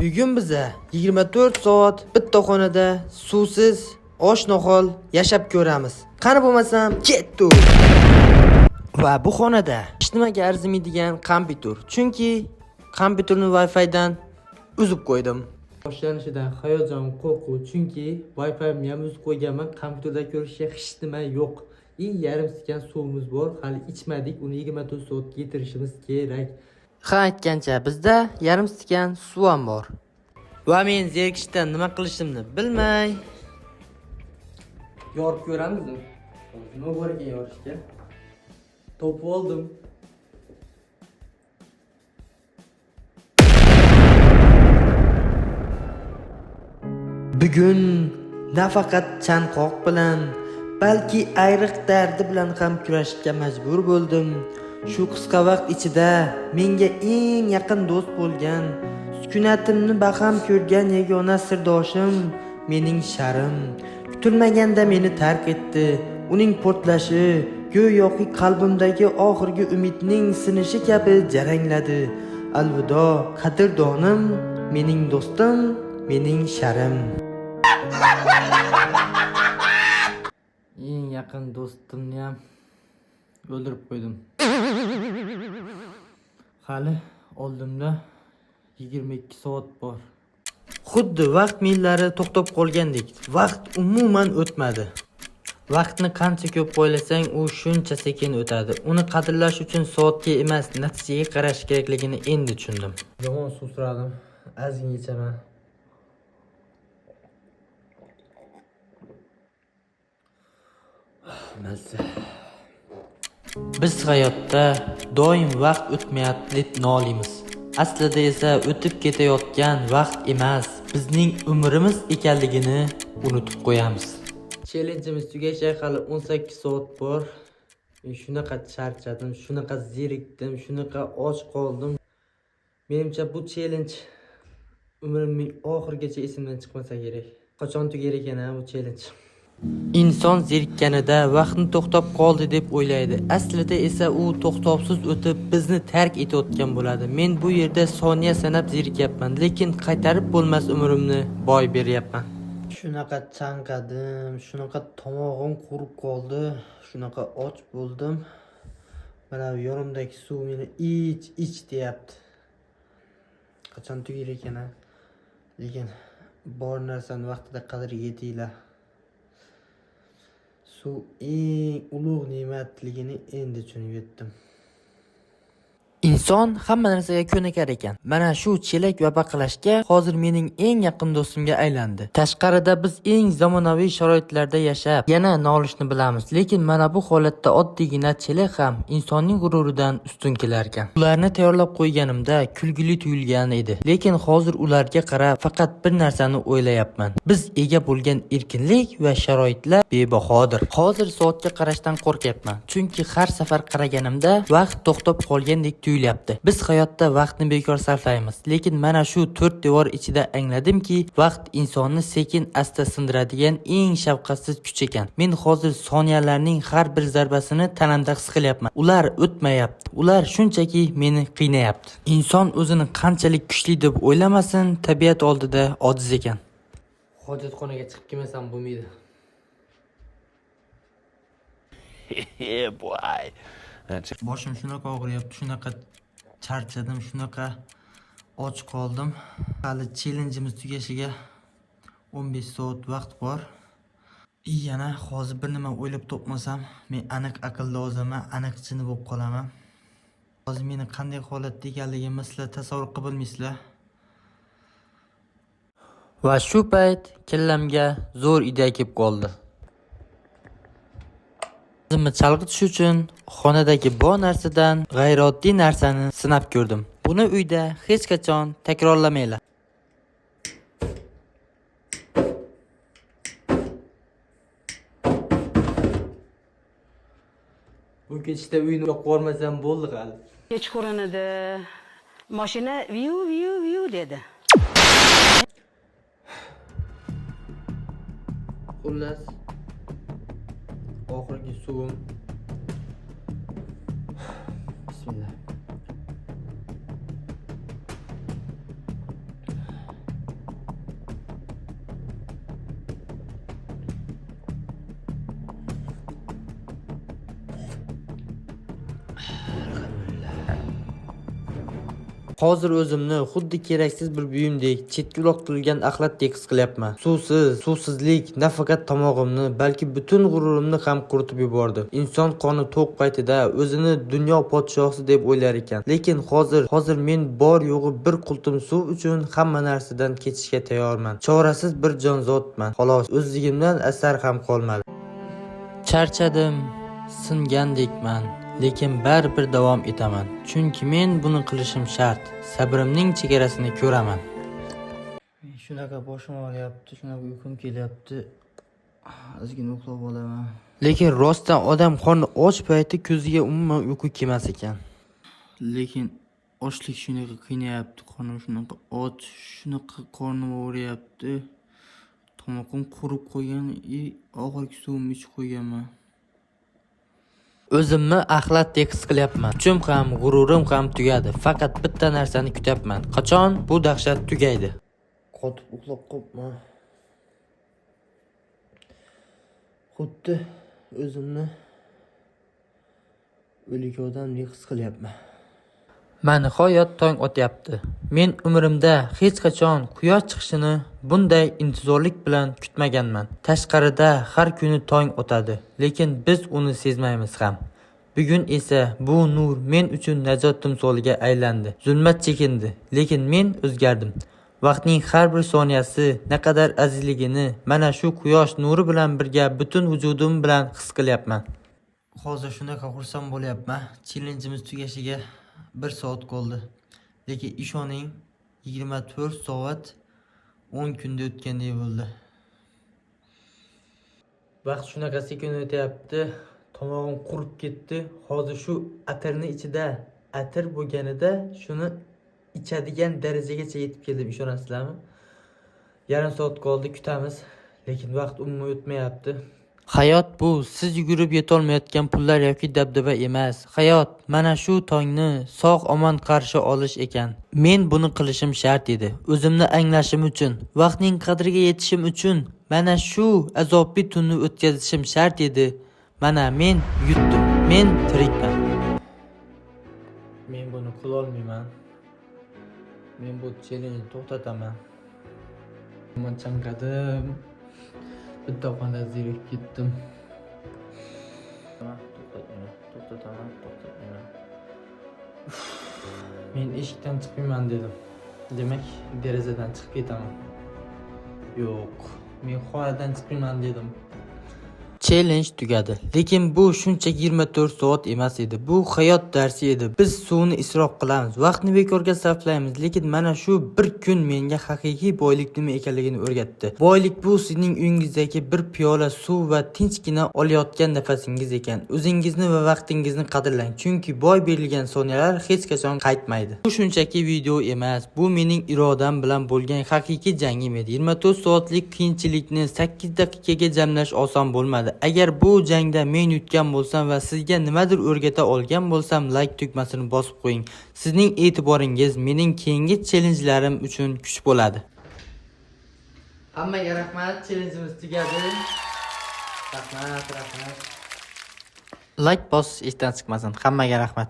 Bugun biza 24 soat bitta xonada suvsiz osh-nohol yashab ko'ramiz. Qani bo'lmasam ketdi. Va bu xonada hech nimaga arzimaydigan kompyuter. Chunki kompyuterni Wi-Fi dan uzib qo'ydim. Boshlanishidan hayajon, qo'rquv, chunki Wi-Fi'ni ham uzib qo'yganman. Kompyuterda ko'rishga hech nima yo'q. Yarim stakan suvimiz bor, hali ichmadik. Uni 24 soatga yetirishimiz kerak. Ha, aytgancha bizda yarim stakan suv ham bor. Va men zerikishdan nima qilishimni bilmay yorib ko'ramizmi? Nima bor ekan yorishga? Topib oldim. Bugun nafaqat chanqoq bilan, balki ayriq dardi bilan ham kurashishga majbur bo'ldim. Shu qisqa vaqt ichida menga eng yaqin do'st bo'lgan, sukunatimni baham ko'rgan yagona sirdoshim mening sharim kutilmaganda meni tark etdi. Uning portlashi go'yoki qalbimdagi oxirgi umidning sinishi kabi jarangladi. Alvido qadrdonim, mening do'stim, mening sharim. Eng yaqin do'stimni ham o'ldirib qo'ydim. Hali oldimda 22 soat bor. Xuddi vaqt millari to'xtab qolgandek. Vaqt umuman o'tmadi. Vaqtni qancha ko'p o'ylasang, u shuncha sekin o'tadi. Uni qadrlash uchun soatga emas, natijaga qarash kerakligini endi tushundim. Yomon suv suradim. Ozgina ichaman. Mazza. Biz hayotda doim vaqt o'tmayapti deb noliymiz. Aslida esa o'tib ketayotgan vaqt emas, bizning umrimiz ekanligini unutib qo'yamiz. Challenge'imiz tugashi hali 18 soat bor. Men shunaqa charchadim, shunaqa zerikdim, shunaqa och qoldim. Menimcha bu challenge umrimning oxirigacha esimdan chiqmasa kerak. Qachon tugar ekan bu challenge? Inson zerikkanida vaqtni to'xtab qoldi deb o'ylaydi. Aslida esa u to'xtovsiz o'tib bizni tark etayotgan bo'ladi. Men bu yerda soniya sanab zerikyapman, lekin qaytarib bo'lmas umrimni boy beryapman. Shunaqa chanqadim, shunaqa tomog'im qurib qoldi, shunaqa och bo'ldim. Mana bu yonimdagi suv meni ich deyapti. Qachon tugar ekan? Lekin bor narsani vaqtida qadriga yetinglar. Suv eng ulug' ne'matligini endi tushunib yetdim. Inson hamma narsaga ko'nikar ekan. Mana shu chelak va baqalashga hozir mening eng yaqin do'stimga aylandi. Tashqarida biz eng zamonaviy sharoitlarda yashab, yana nolishni bilamiz, lekin mana bu holatda oddiygina chelak ham insonning g'ururidan ustun kelar ekan. Ularni tayyorlab qo'yganimda kulgili tuyulgan edi, lekin hozir ularga qarab faqat bir narsani o'ylayapman. Biz ega bo'lgan erkinlik va sharoitlar bebahodir. Hozir soatga qarashdan qo'rqyapman, chunki har safar qaraganimda vaqt to'xtab qolgandek tuyulyapti. Biz hayotda vaqtni bekor sarflaymiz, lekin mana shu 4 devor ichida angladimki, vaqt insonni sekin asta sindiradigan eng shafqatsiz kuch ekan. Men hozir soniyalarning har bir zarbasini tanamda his qilyapman. Ular o'tmayapti. Ular shunchaki meni qiynayapti. Inson o'zini qanchalik kuchli deb o'ylamasin, tabiat oldida ojiz ekan. Hojatxonaga chiqib kelmasam bo'lmaydi. Yeah, boy. Boshim shunaqa og'riyapti, shunaqa charchadim, shunaqa och qoldim. Hali challenge'imiz tugashiga 15 soat vaqt bor. Yana hozir bir nima o'ylab topmasam, men aniq aqlda o'zaman, aniq chini bo'lib qolaman. Hozir meni qanday holatda ekanligimni sizlar tasavvur qilib bilmaysizlar. Va shu payt kellamga zo'r idea kelib qoldi. O'zimni chalg'itish uchun xonadagi bor narsadan g'ayrioddiy narsani sinab ko'rdim. Buni uyda hech qachon takrorlamanglar. Bu kechda uyni yoqib olmasam bo'ldi hali. Kechqurun edi. Mashina viu dedi. Xullas, oxirgi suvim. Bismillah. Hozir o'zimni xuddi keraksiz bir buyumdek, chetga uloqtirilgan axlatdek his qilyapman. Suvsizlik nafaqat tomog'imni, balki butun g'ururimni ham quritib yubordi. Inson qoni to'q paytida o'zini dunyo podshosi deb o'ylar ekan. Lekin hozir men bor yo'g'i bir qultum suv uchun hamma narsadan kechishga tayyorman. Chorasiz bir jonzotman. Xolos, o'zligimdan asar ham qolmadi. Charchadim, singandekman, lekin baribir davom etaman. Chunki men buni qilishim shart. Sabrimning chegarasini ko'raman. Shunaqa boshim og'riyapti, shunaqa uyqum kelyapti. Ozgina uxlab olaman. Lekin rostdan odam qorni och payti ko'ziga umuman uyqu kelmas ekan. Lekin ochlik shunaqa qiynayapti, qornim shunaqa och, shunaqa qornim og'riyapti. Tomog'im qurib qo'ygan, og'ir suvimni ichib qo'yganman. O'zimni axlatdek his qilyapman. Kuchim ham, g'ururim ham tugadi. Faqat bitta narsani kutyapman. Qachon bu dahshat tugaydi? Qotib uxlab qolibman. Xuddi o'zimni o'lik odamdek his qilyapman. Nihoyat tong otyapti. Men umrimda hech qachon quyosh chiqishini bunday intizorlik bilan kutmaganman. Tashqarida har kuni tong otadi, lekin biz uni sezmaymiz ham. Bugun esa bu nur men uchun najot timsoliga aylandi. Zulmat chekindi, lekin men o'zgardim. Vaqtning har bir soniyasi naqadar azizligini mana shu quyosh nuri bilan birga butun vujudim bilan his qilyapman. Hozir shunaqa xursand bo'lyapman. Challenge'imiz tugashiga 1 soat qoldi. Lekin ishoning 24 soat 10 kunda o'tgandek bo'ldi. Vaqt shunaqa sekin o'tyapti. Tomog'im qurib ketdi. Hozir shu atirning ichida atir bo'lganida shuni ichadigan darajagacha yetib keldim, ishonasizlarmi? Yarim soat qoldi, kutamiz. Lekin vaqt umuman o'tmayapti. Hayot bu siz yugurib yetolmayotgan pullar yoki dabdaba emas. Hayot mana shu tongni sog'-omon qarshi olish ekan. Men buni qilishim shart edi. O'zimni anglashim uchun, vaqtning qadriga yetishim uchun, mana shu azobli tunni o'tkazishim shart edi. Mana men yutdim. Men tirikman. Men buni qila olmayman. Men bu challenge to'xtataman. Men chanqadim. Bitta xonada zerikib ketdim. To'xtataman. Men eshikdan chiqmayman dedim. Demak, derazadan chiqib ketaman. Yo'q, men xonadan chiqmayman dedim. Challenge tugadi. Lekin bu shunchaki 24 soat emas edi. Bu hayot darsi edi. Biz suvni isrof qilamiz, vaqtni bekorga sarflaymiz, lekin mana shu bir kun menga haqiqiy boylik nima ekanligini o'rgatdi. Boylik bu sizning uyingizdagi bir piyola suv va tinchgina olayotgan nafasingiz ekan. O'zingizni va vaqtingizni qadrlang, chunki boy berilgan soniyalar hech qachon qaytmaydi. Bu shunchaki video emas, bu mening irodam bilan bo'lgan haqiqiy jangim edi. 24 soatlik qiyinchilikni 8 daqiqaga jamlash oson bo'lmadi. Agar bu jangda men yutgan bo'lsam va sizga nimadir o'rgata olgan bo'lsam, like tugmasini bosib qo'ying. Sizning e'tiboringiz mening keyingi challenjlarim uchun kuch bo'ladi. Hammaga rahmat, challengeimiz tugadi. Rahmat. Like bosish esdan chiqmasin. Hammaga rahmat.